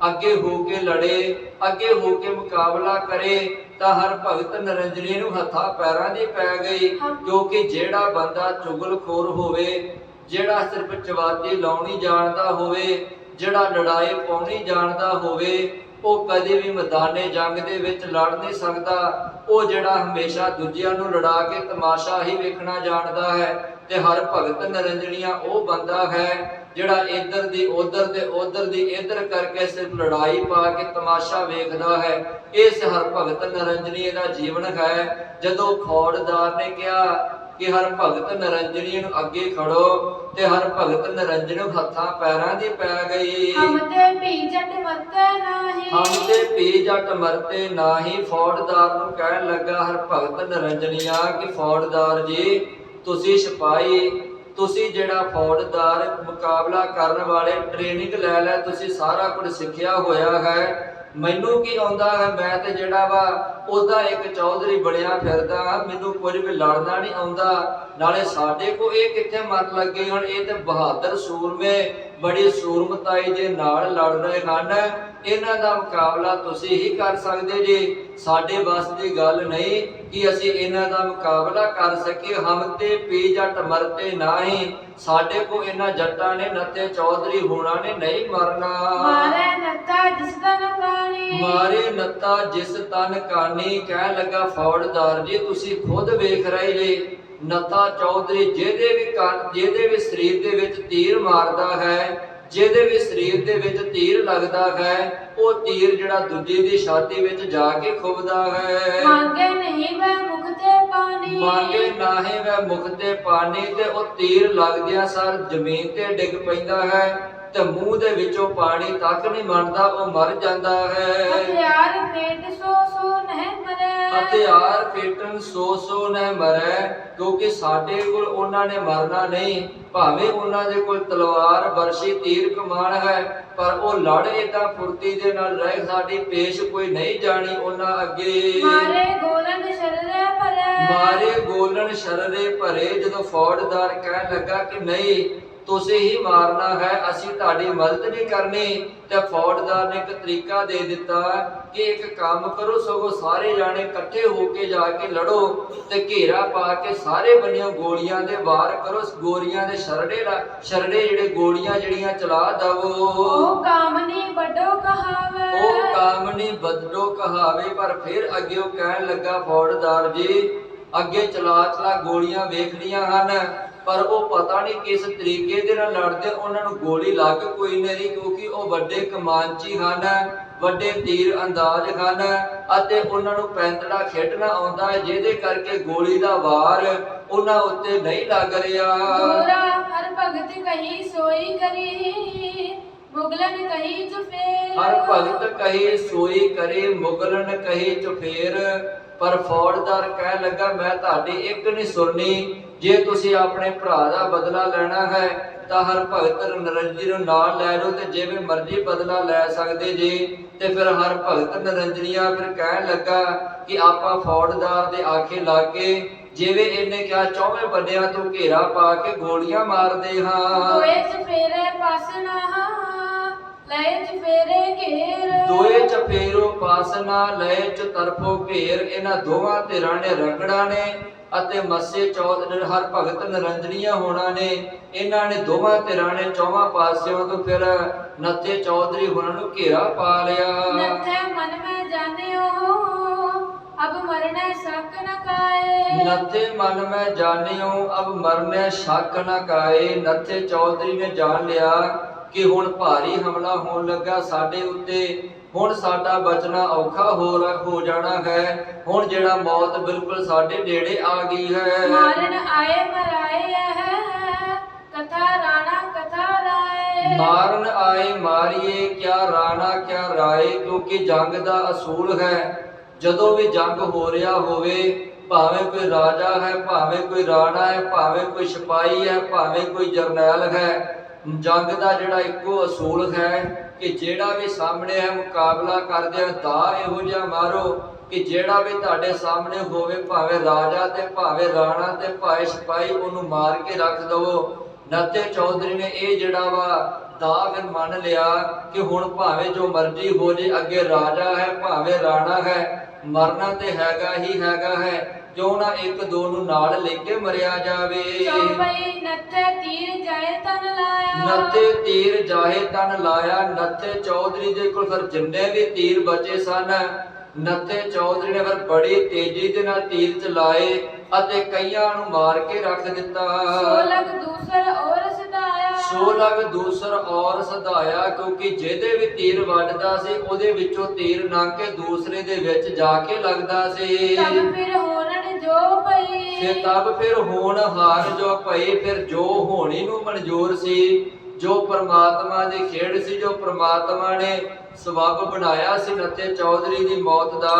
ਅੱਗੇ ਹੋ ਕੇ ਲੜੇ, ਅੱਗੇ ਹੋ ਕੇ ਮੁਕਾਬਲਾ ਕਰੇ, ਤਾਂ ਹਰ ਭਗਤ ਨਿਰੰਜਨੀ ਨੂੰ ਹੱਥਾਂ ਪੈਰਾਂ ਦੀ ਪੈ ਗਈ। ਕਿਉਂਕਿ ਜਿਹੜਾ ਬੰਦਾ ਚੁਗਲਖੋਰ ਹੋਵੇ, ਜਿਹੜਾ ਸਿਰਫ ਚਵਾਤੀ ਲਾਉਣੀ ਜਾਣਦਾ ਹੋਵੇ, ਜਿਹੜਾ ਲੜਾਈ ਪਾਉਣੀ ਜਾਣਦਾ ਹੋਵੇ, ਉਹ ਕਦੇ ਵੀ ਮੈਦਾਨੇ ਜੰਗ ਦੇ ਵਿੱਚ ਲੜ ਨਹੀਂ ਸਕਦਾ। ਉਹ ਜਿਹੜਾ ਹਮੇਸ਼ਾ ਦੂਜਿਆਂ ਨੂੰ ਲੜਾ ਕੇ ਤਮਾਸ਼ਾ ਹੀ ਵੇਖਣਾ ਜਾਣਦਾ ਹੈ। ਤੇ ਹਰ ਭਗਤ ਨਿਰੰਜਨੀਆ ਉਹ ਬੰਦਾ ਹੈ ਜਿਹੜਾ ਇੱਧਰ ਦੀ ਉੱਧਰ ਤੇ ਉੱਧਰ ਦੀ ਇੱਧਰ ਕਰਕੇ ਸਿਰਫ ਲੜਾਈ ਪਾ ਕੇ ਤਮਾਸ਼ਾ ਵੇਖਦਾ ਹੈ। ਇਸ ਹਰ ਭਗਤ ਨਿਰੰਜਨੀ ਦਾ ਜੀਵਨ ਹੈ। ਜਦੋਂ ਫੌਜਦਾਰ ਨੇ ਕਿਹਾ ਕਿ ਹਰ ਭਗਤ ਨਿਰੰਜਨੀ ਨੂੰ ਅੱਗੇ ਖੜੋ, ਤੇ ਹਰ ਭਗਤ ਨਿਰੰਜਨ ਨੂੰ ਹੱਥਾਂ ਪੈਰਾਂ ਦੀ ਪੈ ਗਈ। ਹਮ ਤੇ ਭੀ ਜੱਟ ਮਰਤੇ ਨਾਹੀ, ਹਮ ਤੇ ਭੀ ਜੱਟ ਮਰਤੇ ਨਾਹੀ। ਫੌਜਦਾਰ ਨੂੰ ਕਹਿਣ ਲੱਗਾ ਹਰ ਭਗਤ ਨਿਰੰਜਨੀਆ ਕਿ ਫੌਜਦਾਰ ਜੀ, ਤੁਸੀਂ ਸਿਪਾਹੀ, ਤੁਸੀਂ ਜਿਹੜਾ ਫੌਜਦਾਰ ਮੁਕਾਬਲਾ ਕਰਨ ਵਾਲੇ ਟ੍ਰੇਨਿੰਗ ਲੈ ਲੈ, ਤੁਸੀਂ ਸਾਰਾ ਕੁਝ ਸਿੱਖਿਆ ਹੋਇਆ ਹੈ। ਮੈਨੂੰ ਕੀ ਆਉਂਦਾ ਹੈ, ਮੈਂ ਤੇ ਜਿਹੜਾ ਵਾ ਉਹਦਾ ਇੱਕ ਚੌਧਰੀ ਬਣਿਆ ਫਿਰਦਾ, ਮੈਨੂੰ ਕੁਝ ਵੀ ਲੜਨਾ ਨਹੀਂ ਆਉਂਦਾ। ਨਾਲੇ ਸਾਡੇ ਕੋ ਇਹ ਕਿੱਥੇ ਮਨ ਲੱਗੇ ਹੁਣ, ਇਹ ਤੇ ਬਹਾਦਰ ਸੂਰਮੇ ਬੜੀ ਸੂਰਮਤਾਈ ਦੇ ਨਾਲ ਲੜ ਰਹੇ ਹਨ। ਇਹਨਾਂ ਦਾ ਮੁਕਾਬਲਾ ਤੁਸੀਂ ਹੀ ਕਰ ਸਕਦੇ ਜੀ, ਸਾਡੇ ਵੱਸ ਦੀ ਗੱਲ ਨਹੀਂ ਕਿ ਅਸੀਂ ਇਹਨਾਂ ਦਾ ਮੁਕਾਬਲਾ ਕਰ ਸਕੀਏ। ਹਮ ਤੇ ਪੀ ਜੱਟ ਮਰਤੇ ਨਾਹੀਂ, ਸਾਡੇ ਕੋ ਇਹਨਾਂ ਜੱਟਾਂ ਨੇ ਨੱਥੇ ਚੌਧਰੀ ਹੋਣਾ ਨੇ ਨਹੀਂ ਮਰਨਾ। ਮਾਰੇ ਨੱਥਾ ਜਿਸ ਤਨ ਕਾਣੀ, ਮਾਰੇ ਨੱਥਾ ਜਿਸ ਤਨ ਕਾਣੀ। ਕਹਿਣ ਲੱਗਾ ਫੌਜਦਾਰ ਜੀ, ਤੁਸੀਂ ਖੁਦ ਵੇਖ ਰਹੇ ਜੇ ਨੱਥਾ ਚੌਧਰੀ ਜਿਹਦੇ ਵੀ ਸਰੀਰ ਦੇ ਵਿੱਚ ਤੀਰ ਮਾਰਦਾ ਹੈ, ਜਿਹਦੇ ਵੀ ਸਰੀਰ ਦੇ ਵਿੱਚ ਤੀਰ ਲੱਗਦਾ ਹੈ ਉਹ ਤੀਰ ਜਿਹੜਾ ਦੂਜੇ ਦੀ ਛਾਤੀ ਵਿੱਚ ਜਾ ਕੇ ਖੁੱਭਦਾ ਹੈ। ਮੰਗੇ ਨਹੀਂ ਵੈ ਮੁਖ ਤੇ ਪਾਣੀ, ਮੰਗੇ ਨਾਹੀਂ ਵੈ ਮੁਖ ਤੇ ਪਾਣੀ, ਤੇ ਉਹ ਤੀਰ ਲੱਗਦਿਆਂ ਸਾਰ ਜ਼ਮੀਨ ਤੇ ਡਿੱਗ ਪੈਂਦਾ ਹੈ ਤੇ ਮੂੰਹ ਦੇ ਵਿੱਚੋਂ ਪਾਣੀ ਤੱਕ ਨਹੀਂ ਮੰਨਦਾ, ਉਹ ਮਰ ਜਾਂਦਾ ਹੈ। ਹਥਿਆਰ ਫੇਟ ਸੋ ਸੋ ਨਹਿ ਮਰੈ, ਹਥਿਆਰ ਫੇਟਣ ਸੋ ਸੋ ਨਹਿ ਮਰੈ, ਕਿਉਂਕਿ ਸਾਡੇ ਕੋਲ ਉਹਨਾਂ ਨੇ ਮਰਨਾ ਨਹੀਂ। ਭਾਵੇਂ ਉਹਨਾਂ ਦੇ ਕੋਲ ਤਲਵਾਰ ਬਰਸ਼ੀ ਤੀਰ ਕਮਾਨ ਹੈ, ਪਰ ਉਹ ਲੜੇ ਤਾਂ ਫੁਰਤੀ ਦੇ ਨਾਲ ਰਹੇ, ਸਾਡੀ ਪੇਸ਼ ਕੋਈ ਨਹੀਂ ਜਾਣੀ ਉਹਨਾਂ ਅੱਗੇ। ਮਾਰੇ ਗੋਲਨ ਸ਼ਰਰੇ ਭਰੇ, ਮਾਰੇ ਗੋਲਨ ਸ਼ਰਰੇ ਭਰੇ, ਜਦੋਂ ਫੌਜਦਾਰ ਕਹਿਣ ਲੱਗਾ ਕਿ ਨਹੀਂ ਤੁਸੀਂ ਹੀ ਮਾਰਨਾ ਹੈ, ਅਸੀਂ ਤੁਹਾਡੀ ਮਦਦ ਨਹੀਂ ਕਰਨੀ, ਤੇ ਫੌਜਦਾਰ ਨੇ ਇੱਕ ਤਰੀਕਾ ਦੇ ਦਿੱਤਾ ਕਿ ਇੱਕ ਕੰਮ ਕਰੋ, ਸਗੋਂ ਸਾਰੇ ਜਾਣੇ ਇਕੱਠੇ ਹੋ ਕੇ ਜਾ ਕੇ ਲੜੋ ਤੇ ਘੇਰਾ ਪਾ ਕੇ ਸਾਰੇ ਬੰਨਿਓ ਗੋਲੀਆਂ ਦੇ ਵਾਰ ਕਰੋ, ਗੋਲੀਆਂ ਦੇ ਸ਼ਰੜੇ ਜਿਹੜੇ ਗੋਲੀਆਂ ਜਿਹੜੀਆਂ ਚਲਾ ਦਵੋ। ਉਹ ਕਾਮਨੀ ਵੱਡੋ ਕਹਾਵੇ, ਉਹ ਕਾਮਨੀ ਵੱਡੋ ਕਹਾਵੇ, ਪਰ ਫਿਰ ਅੱਗੇ ਉਹ ਕਹਿਣ ਲੱਗਾ ਫੌਜਦਾਰ ਜੀ ਅੱਗੇ ਚਲਾ ਗੋਲੀਆਂ ਵੇਖਣੀਆਂ ਹਨ, ਪਰ ਉਹ ਪਤਾ ਨਹੀਂ ਕਿਸ ਤਰੀਕੇ ਦੇ ਨਾਲ ਲੜਦੇ, ਉਹਨਾਂ ਨੂੰ ਗੋਲੀ ਲੱਗ ਕੋਈ ਨਹੀਂ, ਕਿਉਂਕਿ ਉਹ ਵੱਡੇ ਕਮਾਂਚੀ ਹਨ, ਵੱਡੇ ਤੀਰ ਅੰਦਾਜ਼ ਹਨ ਅਤੇ ਉਹਨਾਂ ਨੂੰ ਪੈਂਤੜਾ ਖੇਡਣਾ ਆਉਂਦਾ ਹੈ, ਜਿਹਦੇ ਕਰਕੇ ਗੋਲੀ ਦਾ ਵਾਰ ਉਹਨਾਂ ਉੱਤੇ ਨਹੀਂ ਲੱਗ ਰਿਹਾ। ਦੋਰਾ ਹਰ ਭਗਤ ਕਹੀ ਸੋਈ ਕਰੀ, ਮੁਗਲਨ ਕਹੀ ਚੁਫੇਰ, ਹਰ ਭਗਤ ਕਹੀ ਸੋਈ ਕਰੇ, ਮੁਗਲਨ ਕਹੀ ਚੁਫੇਰ। ਪਰ ਫੌਜਦਾਰ ਕਹਿਣ ਲੱਗਾ ਮੈਂ ਤੁਹਾਡੀ ਇੱਕ ਨਹੀਂ ਸੁਣਨੀ, ਜੇ ਤੁਸੀਂ ਆਪਣੇ ਭਰਾ ਦਾ ਬਦਲਾ ਲੈਣਾ ਹੈ ਤਾਂ ਹਰ ਭਗਤ ਨਿਰੰਜਨੀ ਨੂੰ ਨਾਲ ਲੈ ਲਓ, ਤੇ ਜਿਵੇਂ ਮਰਜ਼ੀ ਬਦਲਾ ਲੈ ਸਕਦੇ ਜੀ। ਤੇ ਫਿਰ ਹਰ ਭਗਤ ਨਿਰੰਜਨੀਆ ਫਿਰ ਕਹਿਣ ਲੱਗਾ ਕਿ ਆਪਾਂ ਫੌਜਦਾਰ ਦੇ ਆਖੇ ਲਾ ਕੇ ਜਿਵੇਂ ਇਹਨੇ ਕਿਹਾ ਚੌਵੇਂ ਬੰਨਿਆਂ ਤੋਂ ਘੇਰਾ ਪਾ ਕੇ ਗੋਲੀਆਂ ਮਾਰਦੇ ਹਾਂ। ਦੋਏ ਚਫੇਰੇ ਪਾਸਨਾ ਲਏ ਚਫੇਰੇ ਘੇਰ, ਦੋਏ ਚਫੇਰੋ ਪਾਸਨਾ ਲਏ ਚ ਤਰਫੋ ਘੇਰ। ਇਹਨਾਂ ਦੋਵਾਂ ਧਿਰਾਂ ਨੇ ਰਗੜਾ ਨੇ ਅਤੇ ਮੱਸੇ ਚੌਧ ਹਰ ਭਗਤ ਨਿਰੰਜਨੀਆ ਹੋਣਾ ਨੇ, ਇਹਨਾਂ ਨੇ ਦੋਵਾਂ ਧਿਰਾਂ ਨੇ ਚੌਵਾਂ ਪਾਸਿਓਂ ਤੋਂ ਫਿਰ ਨੱਥੇ ਚੌਧਰੀ ਹੋਣਾ ਨੂੰ ਘੇਰਾ ਪਾ ਲਿਆ। ਨੱਥੇ ਮਨ ਮੈਂ ਜਾਣਿਓ ਅਬ ਮਰਨੇ ਸ਼ੱਕ ਨ ਕਾਏ, ਨੱਥੇ ਮਨ ਮੈਂ ਜਾਣਿਓ ਅਬ ਮਰਨੇ ਸ਼ੱਕ ਨ ਕਾਏ। ਨੱਥੇ ਚੌਧਰੀ ਨੇ ਜਾਣ ਲਿਆ ਕਿ ਹੁਣ ਭਾਰੀ ਹਮਲਾ ਹੋਣ ਲੱਗਾ ਸਾਡੇ ਉੱਤੇ, ਹੁਣ ਸਾਡਾ ਬਚਣਾ ਔਖਾ ਹੋ ਜਾਣਾ ਹੈ, ਹੁਣ ਜਿਹੜਾ ਮੌਤ ਬਿਲਕੁਲ ਸਾਡੇ ਨੇੜੇ ਆ ਗਈ ਹੈ। ਮਾਰਨ ਆਏ ਮਰਾਏ ਹੈ ਕਥਾ ਰਾਣਾ ਕਥਾ ਰਾਏ, ਮਾਰਨ ਆਏ ਮਾਰੀਏ ਕਿਆ ਰਾਣਾ ਕਿਆ ਰਾਏ, ਕਿਉਂਕਿ ਜੰਗ ਦਾ ਅਸੂਲ ਹੈ ਜਦੋਂ ਵੀ ਜੰਗ ਹੋ ਰਿਹਾ ਹੋਵੇ, ਭਾਵੇਂ ਕੋਈ ਰਾਜਾ ਹੈ, ਭਾਵੇਂ ਕੋਈ ਰਾਣਾ ਹੈ, ਭਾਵੇਂ ਕੋਈ ਸਿਪਾਹੀ ਹੈ, ਭਾਵੇਂ ਕੋਈ ਜਰਨੈਲ ਹੈ, ਜੰਗ ਦਾ ਜਿਹੜਾ ਇੱਕੋ ਅਸੂਲ ਹੈ ਕਿ ਜਿਹੜਾ ਵੀ ਸਾਹਮਣੇ ਹੈ ਮੁਕਾਬਲਾ ਕਰਦਿਆਂ ਦਾ ਇਹੋ ਜਿਹਾ ਮਾਰੋ ਕਿ ਜਿਹੜਾ ਵੀ ਤੁਹਾਡੇ ਸਾਹਮਣੇ ਹੋਵੇ, ਭਾਵੇਂ ਰਾਜਾ ਤੇ ਭਾਵੇਂ ਰਾਣਾ ਤੇ ਭਾਵੇਂ ਸਿਪਾਹੀ, ਉਹਨੂੰ ਮਾਰ ਕੇ ਰੱਖ ਦਵੋ। ਨੱਥੇ ਚੌਧਰੀ ਨੇ ਇਹ ਜਿਹੜਾ ਵਾ ਦਾ ਫਿਰ ਮੰਨ ਲਿਆ ਕਿ ਹੁਣ ਭਾਵੇਂ ਜੋ ਮਰਜ਼ੀ ਹੋ ਜੇ, ਅੱਗੇ ਰਾਜਾ ਹੈ ਭਾਵੇਂ ਰਾਣਾ ਹੈ, ਮਰਨਾ ਤੇ ਹੈਗਾ ਹੀ ਹੈਗਾ ਹੈ, ਕਿਉਂ ਨਾ ਇੱਕ ਦੋ ਨੂੰ ਨਾਲ ਲੈ ਕੇ ਮਰਿਆ ਜਾਵੇ। ਚੌਪਈ ਨੱਥੇ ਤੀਰ ਜਾਏ ਤਨ ਲਾਇਆ, ਨੱਥੇ ਤੀਰ ਜਾਏ ਤਨ ਲਾਇਆ। ਨੱਥੇ ਚੌਧਰੀ ਦੇ ਕੋਲ ਫਿਰ ਜਿੰਨੇ ਵੀ ਤੀਰ ਬਚੇ ਸਨ, ਨੱਥੇ ਚੌਧਰੀ ਨੇ ਫਿਰ ਬੜੀ ਤੇਜ਼ੀ ਦੇ ਨਾਲ ਤੀਰ ਚਲਾਏ ਅਤੇ ਕਈਆਂ ਨੂੰ ਮਾਰ ਕੇ ਰੱਖ ਦਿੱਤਾ। ਸੋਲਗ ਦੂਸਰ ਔਰ ਸਦਾਇਆ, ਸੋਲਗ ਦੂਸਰ ਔਰ ਸਦਾਇਆ, ਕਿਉਂਕਿ ਜਿਹਦੇ ਵੀ ਤੀਰ ਵੱਜਦਾ ਸੀ ਉਹਦੇ ਵਿੱਚੋਂ ਤੀਰ ਲੰਘ ਕੇ ਦੂਸਰੇ ਦੇ ਵਿੱਚ ਜਾ ਕੇ ਲੱਗਦਾ ਸੀ। ਤਬ ਫਿਰ ਹੋਣਨ ਜੋ ਪਈ, ਫਿਰ ਤਬ ਫਿਰ ਹੋਣ ਹਾਰ ਜੋ ਪਈ, ਫਿਰ ਜੋ ਹੋਣੀ ਨੂੰ ਮਨਜ਼ੂਰ ਸੀ, ਜੋ ਪ੍ਰਮਾਤਮਾ ਦੀ ਖੇਡ ਸੀ, ਜੋ ਪ੍ਰਮਾਤਮਾ ਨੇ ਸਬੱਬ ਬਣਾਇਆ ਸੀ ਨੱਥੇ ਚੌਧਰੀ ਦੀ ਮੌਤ ਦਾ,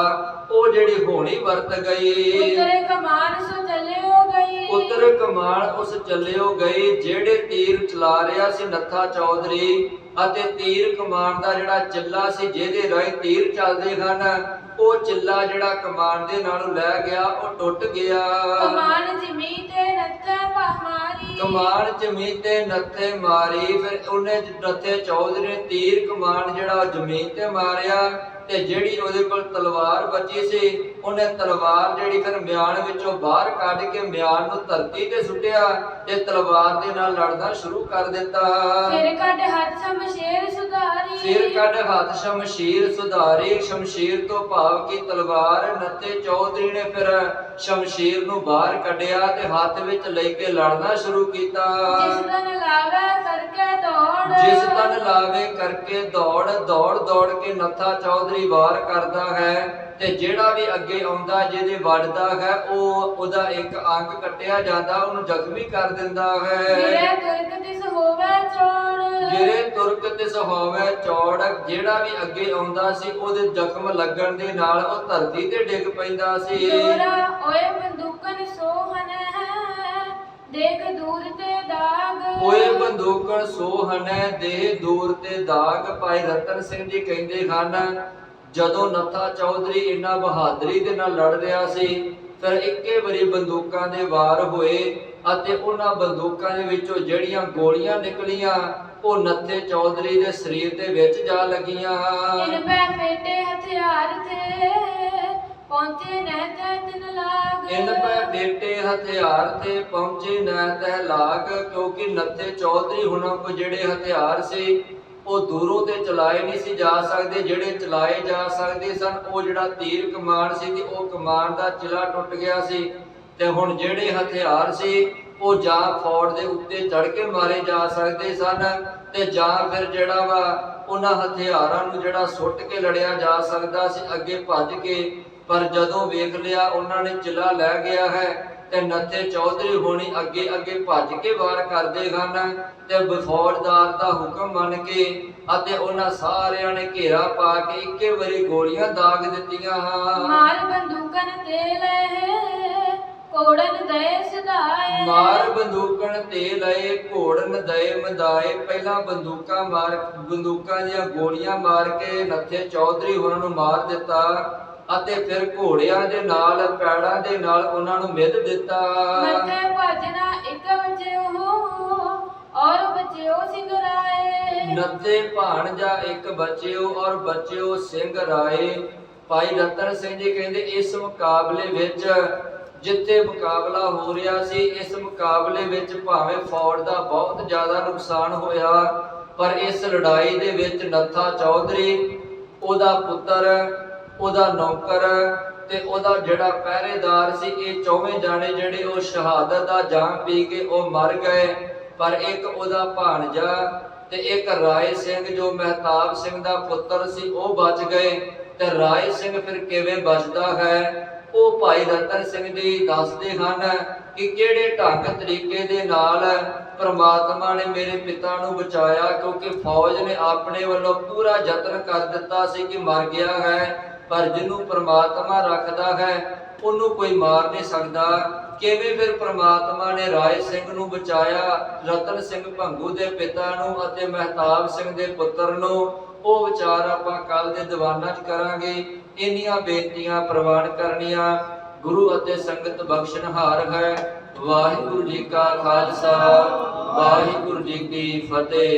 ਉਹ ਜਿਹੜੀ ਹੋਣੀ ਵਰਤ ਗਈ। ਉਤਰੇ ਕਮਾਨ ਸੋ ਚੱਲਿਓ ਗਈ, ਉਤਰ ਕਮਾਨ ਉਸ ਚੱਲਿਓ ਗਈ। ਜਿਹੜੇ ਤੀਰ ਚਲਾ ਰਿਹਾ ਸੀ ਨੱਥਾ ਚੌਧਰੀ ਅਤੇ ਤੀਰ ਕਮਾਨ ਦਾ ਜਿਹੜਾ ਚੱਲਾ ਸੀ ਜਿਹਦੇ ਰਾਹੀਂ ਤੀਰ ਚੱਲਦੇ ਹਨ, ਉਹ ਚੱਲਾ ਜਿਹੜਾ ਕਮਾਨ ਦੇ ਨਾਲੋਂ ਲੈ ਗਿਆ ਉਹ ਟੁੱਟ ਗਿਆ। ਕਮਾਨ ਜਿਮੀ ਤੇ ਨੱਥੇ ਮਾਰੀ, ਕਮਾਨ ਜ਼ਮੀਨ ਤੇ ਨੱਥੇ ਮਾਰੀ। ਫਿਰ ਉਹਨੇ ਨੱਥੇ ਚੌਧਰੀ ਨੇ ਤੀਰ ਕਮਾਨ ਜਿਹੜਾ ਜ਼ਮੀਨ ਤੇ ਮਾਰਿਆ, ਤੇ ਜਿਹੜੀ ਉਹਦੇ ਕੋਲ ਤਲਵਾਰ ਬਚੀ ਸੀ ਉਹਨੇ ਤਲਵਾਰ ਜਿਹੜੀ ਫਿਰ ਮਿਆਨ ਵਿੱਚੋਂ ਬਾਹਰ ਕੱਢ ਕੇ ਮਿਆਨ ਨੂੰ ਧਰਤੀ ਤੇ ਸੁੱਟਿਆ ਤੇ ਤਲਵਾਰ ਦੇ ਨਾਲ ਲੜਨਾ ਸ਼ੁਰੂ ਕਰ ਦਿੱਤਾ। ਫਿਰ ਕੱਢ ਹੱਥ ਸ਼ਮਸ਼ੇਰ ਸੁਧਾਰੀ, ਸਿਰ ਕੱਢ ਹੱਥ ਸ਼ਮਸ਼ੀਰ ਸੁਧਾਰੀ, ਸ਼ਮਸ਼ੀਰ ਤੋਂ ਭਾਵ ਕੀ ਤਲਵਾਰ। ਨੱਥੇ ਚੌਧਰੀ ਨੇ ਫਿਰ ਸ਼ਮਸ਼ੀਰ ਨੂੰ ਬਾਹਰ ਕੱਢਿਆ ਤੇ ਹੱਥ ਵਿੱਚ ਲੈ ਕੇ ਲੜਨਾ ਸ਼ੁਰੂ ਕੀਤਾ। ਜਿਸ ਤਨ ਲਾਵੇ ਕਰਕੇ ਦੌੜ, ਜਿਸ ਤਨ ਲਾਵੇ ਕਰਕੇ ਦੌੜ, ਦੌੜ ਦੌੜ ਕੇ ਨੱਥਾ ਚੌਧਰੀ ਵਾਰ ਕਰਦਾ ਹੈ ਤੇ ਜਿਹੜਾ ਵੀ ਅੱਗੇ ਆਉਂਦਾ ਜਿਹਦੇ ਵੱਢਦਾ ਹੈ ਉਹਦਾ ਇੱਕ ਅੰਗ ਕੱਟਿਆ ਜਾਂਦਾ, ਉਹਨੂੰ ਜ਼ਖਮੀ ਕਰ ਦਿੰਦਾ ਹੈ। ਗਿਰੇ ਤੁਰਕ ਤਿਸ ਹੋਵੇ ਚੋੜ, ਗਿਰੇ ਤੁਰਕ ਤਿਸ ਹੋਵੇ ਚੌੜ, ਜਿਹੜਾ ਵੀ ਅੱਗੇ ਆਉਂਦਾ ਸੀ ਉਹਦੇ ਜ਼ਖਮ ਲੱਗਣ ਦੇ ਨਾਲ ਉਹ ਧਰਤੀ ਤੇ ਡਿੱਗ ਪੈਂਦਾ ਸੀ। ਜੋਰਾ ਓਏ ਬੰਦੂਕਨ ਸੋਹਣ ਹੈ, ਦੇਖ ਦੂਰ ਤੇ ਦਾਗ। ਓਏ ਬੰਦੂਕਣ ਸੋਹਣੈ ਦੇ ਦੂਰ ਤੇ ਦਾਗ। ਭਾਈ ਰਤਨ ਸਿੰਘ ਜੀ ਕਹਿੰਦੇ ਹਨ ਜਦੋਂ ਨੱਥਾ ਚੌਧਰੀ ਇੰਨਾ ਬਹਾਦਰੀ ਦੇ ਨਾਲ ਲੜ ਰਿਹਾ ਸੀ, ਫਿਰ ਇੱਕੇ ਵਾਰੀ ਬੰਦੂਕਾਂ ਦੇ ਵਾਰ ਹੋਏ ਅਤੇ ਉਹਨਾਂ ਬੰਦੂਕਾਂ ਦੇ ਵਿੱਚੋਂ ਜਿਹੜੀਆਂ ਗੋਲੀਆਂ ਨਿਕਲੀਆਂ ਉਹ ਨੱਥੇ ਚੌਧਰੀ ਦੇ ਸਰੀਰ ਦੇ ਵਿੱਚ ਜਾ ਲੱਗੀਆਂ। ਇਨ ਪੈ ਫੇਟੇ ਹਥਿਆਰ ਥੇ, ਪਹੁੰਚੇ ਨਹਿ ਤੈ ਤਿਨ ਲਾਗ। ਇਨ ਪੈ ਫੇਟੇ ਹਥਿਆਰ ਤੇ ਪਹੁੰਚੇ ਨਹਿ ਤੈ ਲਾਗ। ਕਿਉਂਕਿ ਨੱਥੇ ਚੌਧਰੀ ਹੁਣਾਂ ਕੋਲ ਜਿਹੜੇ ਹਥਿਆਰ ਸੀ ਉਹ ਦੂਰੋਂ ਤੇ ਚਲਾਏ ਨਹੀਂ ਸੀ ਜਾ ਸਕਦੇ, ਜਿਹੜੇ ਚਲਾਏ ਜਾ ਸਕਦੇ ਸਨ ਉਹ ਜਿਹੜਾ ਤੀਰ ਕਮਾਨ ਸੀ ਤੇ ਉਹ ਕਮਾਨ ਦਾ ਚਿਲਾ ਟੁੱਟ ਗਿਆ ਸੀ ਤੇ ਹੁਣ ਜਿਹੜੇ ਹਥਿਆਰ ਸੀ ਉਹ ਜਾਂ ਫੌੜ ਦੇ ਉੱਤੇ ਚੜ ਕੇ ਮਾਰੇ ਜਾ ਸਕਦੇ ਸਨ ਤੇ ਜਾਂ ਫਿਰ ਜਿਹੜਾ ਵਾ ਉਹਨਾਂ ਹਥਿਆਰਾਂ ਨੂੰ ਜਿਹੜਾ ਸੁੱਟ ਕੇ ਲੜਿਆ ਜਾ ਸਕਦਾ ਸੀ ਅੱਗੇ ਭੱਜ ਕੇ। ਪਰ ਜਦੋਂ ਵੇਖ ਲਿਆ ਉਹਨਾਂ ਨੇ ਚਿਲਾ ਲੈ ਗਿਆ ਹੈ ਤੇ ਨੱਥੇ ਚੌਧਰੀ ਹੋਣੀ ਅੱਗੇ ਅੱਗੇ ਭੱਜ ਕੇ ਵਾਰ ਕਰਦੇ ਹਨ ਤੇ ਫੌਜਦਾਰ ਦਾ ਹੁਕਮ ਮੰਨ ਕੇ ਅਤੇ ਉਹਨਾਂ ਸਾਰਿਆਂ ਨੇ ਘੇਰਾ ਪਾ ਕੇ ਇੱਕੇ ਵਾਰੀ ਗੋਲੀਆਂ ਦਾਗ ਦਿੱਤੀਆਂ। ਮਾਰ ਬੰਦੂਕਨ ਤੇ ਲਏ ਘੋੜਨ ਦਏ ਸਦਾਏ। ਮਾਰ ਬੰਦੂਕਣ ਤੇ ਲਏ ਘੋੜਨ ਦਏ ਮਦਾਏ। ਪਹਿਲਾਂ ਬੰਦੂਕਾਂ ਦੀਆਂ ਗੋਲੀਆਂ ਮਾਰ ਕੇ ਨੱਥੇ ਚੌਧਰੀ ਉਹਨਾਂ ਨੂੰ ਮਾਰ ਦਿੱਤਾ ਅਤੇ ਫਿਰ ਘੋੜਿਆਂ ਦੇ ਨਾਲ ਪੈੜਾਂ ਦੇ ਨਾਲ ਉਹਨਾਂ ਨੂੰ ਮਿਧ ਦਿੱਤਾ। ਨੱਥੇ ਭਜਨਾ ਇੱਕ ਬਚਿਓ ਔਰ ਬਚਿਓ ਸਿੰਘ ਰਾਏ। ਨੱਥੇ ਭਾਣਜਾ ਇੱਕ ਬਚਿਓ ਔਰ ਬਚਿਓ ਸਿੰਘ ਰਾਏ। ਭਾਈ ਰਤਨ ਸਿੰਘ ਜੀ ਕਹਿੰਦੇ ਇਸ ਮੁਕਾਬਲੇ ਵਿੱਚ ਜਿੱਥੇ ਮੁਕਾਬਲਾ ਹੋ ਰਿਹਾ ਸੀ, ਇਸ ਮੁਕਾਬਲੇ ਵਿੱਚ ਭਾਵੇਂ ਫੌਜ ਦਾ ਬਹੁਤ ਜ਼ਿਆਦਾ ਨੁਕਸਾਨ ਹੋਇਆ ਪਰ ਇਸ ਲੜਾਈ ਦੇ ਵਿੱਚ ਨੱਥਾ ਚੌਧਰੀ, ਉਹਦਾ ਪੁੱਤਰ, ਉਹਦਾ ਨੌਕਰ ਤੇ ਉਹਦਾ ਜਿਹੜਾ ਪਹਿਰੇਦਾਰ ਸੀ, ਇਹ ਚੌਵੇਂ ਜਾਣੇ ਜਿਹੜੇ ਉਹ ਸ਼ਹਾਦਤ ਦਾ ਜਾਮ ਪੀ ਕੇ ਉਹ ਮਰ ਗਏ। ਪਰ ਇੱਕ ਉਹਦਾ ਭਾਣਜਾ ਤੇ ਇੱਕ ਰਾਏ ਸਿੰਘ ਜੋ ਮਹਿਤਾਬ ਸਿੰਘ ਦਾ ਪੁੱਤਰ ਸੀ ਉਹ ਬਚ ਗਏ। ਤੇ ਰਾਏ ਸਿੰਘ ਫਿਰ ਕਿਵੇਂ ਬਚਦਾ ਹੈ ਉਹ ਭਾਈ ਰਤਨ ਸਿੰਘ ਜੀ ਦੱਸਦੇ ਹਨ ਕਿ ਕਿਹੜੇ ਢੰਗ ਤਰੀਕੇ ਦੇ ਨਾਲ ਪ੍ਰਮਾਤਮਾ ਨੇ ਮੇਰੇ ਪਿਤਾ ਨੂੰ ਬਚਾਇਆ। ਕਿਉਂਕਿ ਫੌਜ ਨੇ ਆਪਣੇ ਵੱਲੋਂ ਪੂਰਾ ਯਤਨ ਕਰ ਦਿੱਤਾ ਸੀ ਕਿ ਮਰ ਗਿਆ ਹੈ, ਪਰ ਜਿਹਨੂੰ ਪ੍ਰਮਾਤਮਾ ਰੱਖਦਾ ਹੈ ਉਹਨੂੰ ਕੋਈ ਮਾਰ ਨਹੀਂ ਸਕਦਾ। ਕਿਵੇਂ ਫਿਰ ਪ੍ਰਮਾਤਮਾ ਨੇ ਰਾਏ ਸਿੰਘ ਨੂੰ ਬਚਾਇਆ, ਰਤਨ ਸਿੰਘ ਭੰਗੂ ਦੇ ਪਿਤਾ ਨੂੰ ਅਤੇ ਮਹਿਤਾਬ ਸਿੰਘ ਦੇ ਪੁੱਤਰ ਨੂੰ, ਉਹ ਵਿਚਾਰ ਆਪਾਂ ਕੱਲ ਦੇ ਦੀਵਾਨਾਂ 'ਚ ਕਰਾਂਗੇ। ਇੰਨੀਆਂ ਬੇਨਤੀਆਂ ਪ੍ਰਵਾਨ ਕਰਨੀਆਂ ਗੁਰੂ ਅਤੇ ਸੰਗਤ ਬਖਸ਼ਣਹਾਰ ਹੈ। ਵਾਹਿਗੁਰੂ ਜੀ ਕਾ ਖਾਲਸਾ, ਵਾਹਿਗੁਰੂ ਜੀ ਕੀ ਫਤਿਹ।